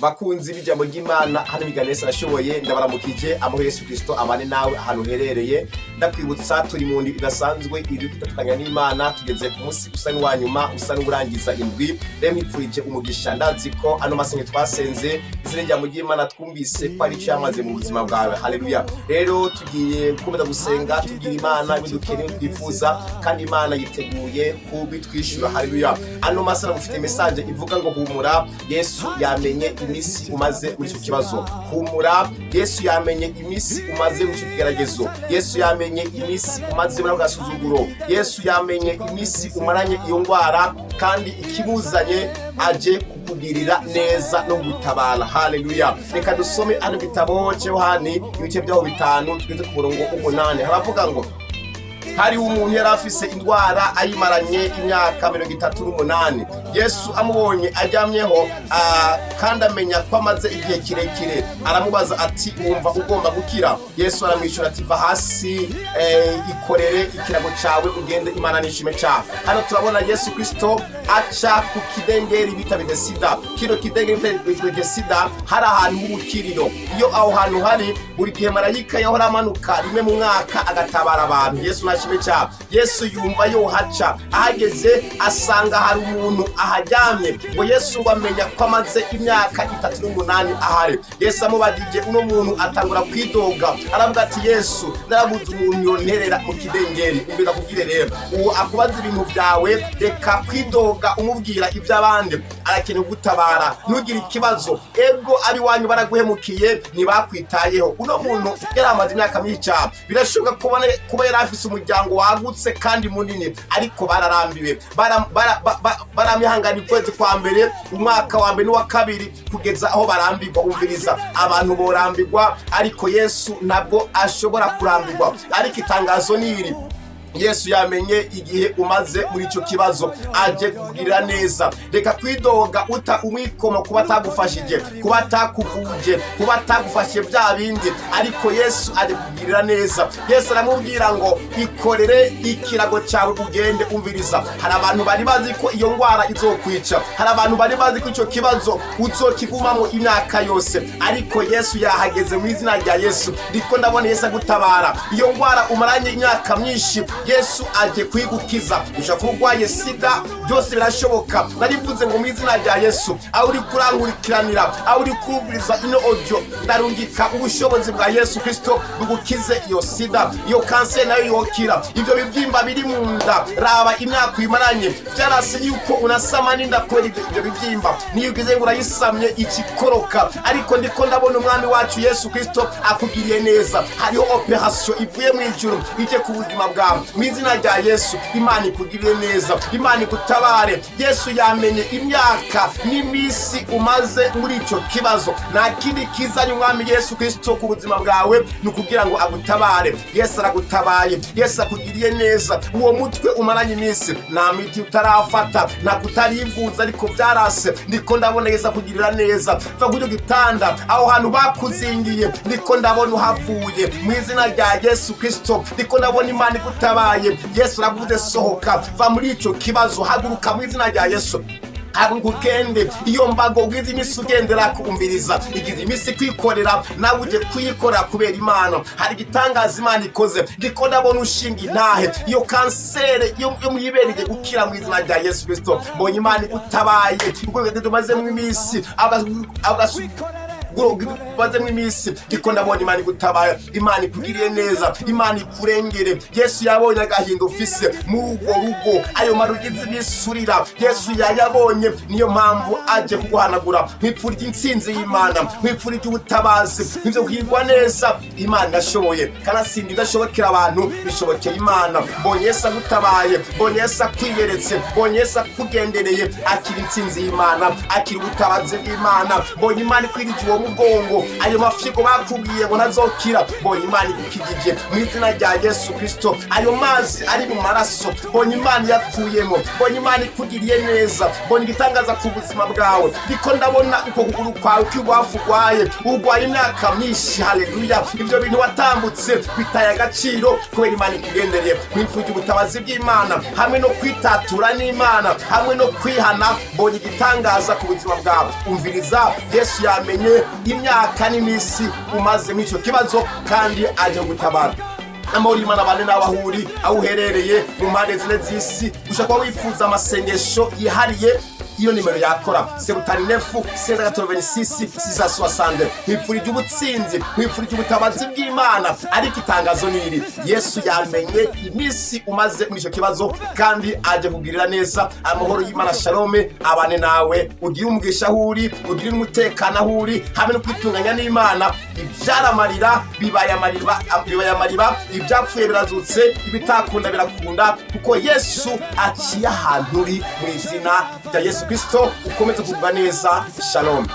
Bakunzi b'ijambo ry'Imana hano biganesa nashoboye ndabaramukije amo Yesu Kristo abane nawe ahantu herereye ndakwibutsa turi mu ndi idasanzwe iri kutatanya n'Imana tugeze ku munsi usa n'wanyuma usa n'urangiza indwi mpipfurije umugisha ndazi ko ano masenye twasenze izina ry'ijambo ry'Imana twumvise ko ari cyo yamaze mu buzima bwawe. Haleluya. Rero tugiye gukomeza gusenga tugira Imana bidukeneye twifuza kandi Imana yiteguye kubitwishura. Haleluya. Ano masana mufite message ivuga ngo humura Yesu yamenye imisi umaze muri cyo kibazo. Humura Yesu yamenye imisi umaze muri cyo kigeragezo. Yesu yamenye imisi umaze muri gasuzuguro. Yesu yamenye imisi umaranye iyo ngwara kandi ikibuzanye aje kukugirira neza no gutabara. Haleluya. Reka dusome ano gitabo cyo Yohani ibice byaho 5 tugeze ku murongo 8. Haravuga ngo hari umuntu yari afise indwara ayimaranye imyaka 38. Yesu amubonye ajyamyeho kandi amenya ko amaze igihe kirekire aramubaza ati wumva ugomba gukira? Yesu aramwishura ati va hasi ikorere ikirago cawe ugende Imana nishime cyane. Hano turabona Yesu Kristo aca ku kidengeri bita Bethesda. Kino kidengeri Bethesda hari ahantu h'ubukiriro. Iyo aho hantu hari buri gihe marayika yahora amanuka rimwe mu mwaka agatabara abantu. Yesu nashime cyane. Yesu yumva yo haca ahageze asanga hari umuntu ahajyamye ngo Yesu bamenya ko amaze imyaka 38 ahari. Yesu amubadije uno muntu atangura kwidoga aravuga ati Yesu narabuze umuntu yonterera mu kidengeri. Umbira kubwire rero uwo akubaza ibintu byawe reka kwidoga umubwira iby'abandi arakeneye gutabara ntugire ikibazo ego ari wanyu baraguhemukiye nibakwitayeho. Uno muntu yaramaze imyaka myinshi birashoboka kuba yari afise umuryango wagutse kandi munini ariko bararambiwe baramihangana kwezi kwa mbere umwaka wa mbere n'uwa kabiri kugeza aho barambirwa. Umviriza abantu borambirwa ariko Yesu ntabwo ashobora kurambirwa. Ariko itangazo niri Yesu yamenye igihe umaze muri cyo kibazo aje kugirira neza. Reka kwidoga uta umwikoma kuba tagufashije kuba takuvuje kuba tagufashe bya bindi ariko Yesu aje kugirira neza. Yesu aramubwira ngo ikorere ikirago cyawe ugende. Umviriza hari abantu bari bazi ko iyo ngwara izokwica, hari abantu bari bazi ko icyo kibazo uzokigumamo imyaka yose ariko Yesu yahageze mu izina rya Yesu. Ndiko ndabona Yesu gutabara iyo ngwara umaranye imyaka myinshi. Yesu aje kwigukiza. Ushaka kurwaye sida byose birashoboka. Narivuze ngo mu izina rya Yesu aho uri kurangurikiranira aho uri kubiriza ino audio ndarungika ubushobozi bwa Yesu Kristo bugukize iyo sida iyo cancer nayo yokira. Ibyo bibyimba biri mu nda raba imyaka imaranye byarase yuko unasama ninda kweri ibyo bibyimba niyo ugize ngo urayisamye ikikoroka ariko ndiko ndabona umwami wacu Yesu Kristo akugiriye neza. Hariho operation ivuye mu ijuru ije ku buzima bwawe mu izina rya Yesu. Imana ikugirire neza, Imana igutabare. Yesu yamenye imyaka n'imisi umaze muri ico kibazo. Nta kindi kizanye umwami Yesu Kristo ku buzima bwawe nukugira ngo agutabare. Yesu aragutabaye, Yesu akugiriye neza. Uwo mutwe umaranye imisi nta miti utarafata na kutarivuza ariko byarase ndiko ndabona Yesu akugirira neza. Va kujyo gitanda aho hantu bakuzingiye ndiko ndabona uhavuye mu izina rya Yesu Kristo. Ndiko ndabona Imana igutabaye. Yesu aravuze sohoka va muri ico kibazo haguruka mu izina rya Yesu. Agukende iyo mbago ugize imisi ugendera kumviriza igize imisi kwikorera nawe uje kuyikora kubera Imana. Hari gitangaza Imana ikoze ndiko ndabona ushinga intahe iyo kansere yo muyibereye gukira mu izina rya Yesu Kristo. Mbonye Imana igutabaye ubwo tumaze mu imisi baze mu imisi ndiko ndabona Imana igutabaye. Imana ikugiriye neza, Imana ikurengere. Yesu yabonye agahinda ufise mu rugo ayo marugize imisurira Yesu yayabonye niyo mpamvu aje kuguhanagura. Mwipfurije intsinzi y'Imana, mwipfurije ubutabazi nivyo kwirwa neza. Imana ashoboye kanasindi idashobokera abantu bishobokeye Imana. Mbonye Yesu agutabaye, mbonye Yesu akwiyeretse, mbonye Yesu akugendereye akira intsinzi y'Imana, akira ubutabazi bw'Imana. Mbonye Imana ikwirije uwo mugongo, ayo mafyigo bakubwiye ngo ntazokira, mbonye Imana igukijije mu izina rya Yesu Kristo. Ayo mazi ari mu maraso, mbonye Imana yakuyemo, mbonye Imana ikugiriye neza, mbonye igitangaza ku buzima bwawe. Ndiko ndabona uko kuguru kwawe kw'iwafu urwaye imyaka myinshi. Haleluya. Ibyo bintu watambutse bitaye agaciro kubera Imana ikugendereye. Mwifuje ubutabazi bw'Imana hamwe no kwitatura n'Imana hamwe no kwihana, mbonye igitangaza ku buzima bwawe. Umviriza, Yesu yamenye imyaka n'imisi umaze muri icyo kibazo kandi aje gutabara. Amahoro y'Imana abane nawe aho uri, aho uherereye mu mpande zine z'isi. Ushaka wifuza amasengesho yihariye, iyo nimero yakora 79 mwifurije ubutsinzi, mwifurije ubutabazi bw'Imana. Ariko itangazo niri, Yesu yamenye imisi umaze muri icyo kibazo kandi aje kugirira neza. Amahoro y'Imana shalome abane nawe, ugire umugisha aho uri, ugire umutekano aho uri, hamwe no kwitunganya n'Imana. Ibyaramarira bibaye amariba, ibyapfuye birazutse, ibitakunda birakunda, kuko Yesu aciye ahantu uri mu izina rya Yesu Kristo. Ukomeze kugubwa neza. Shalom.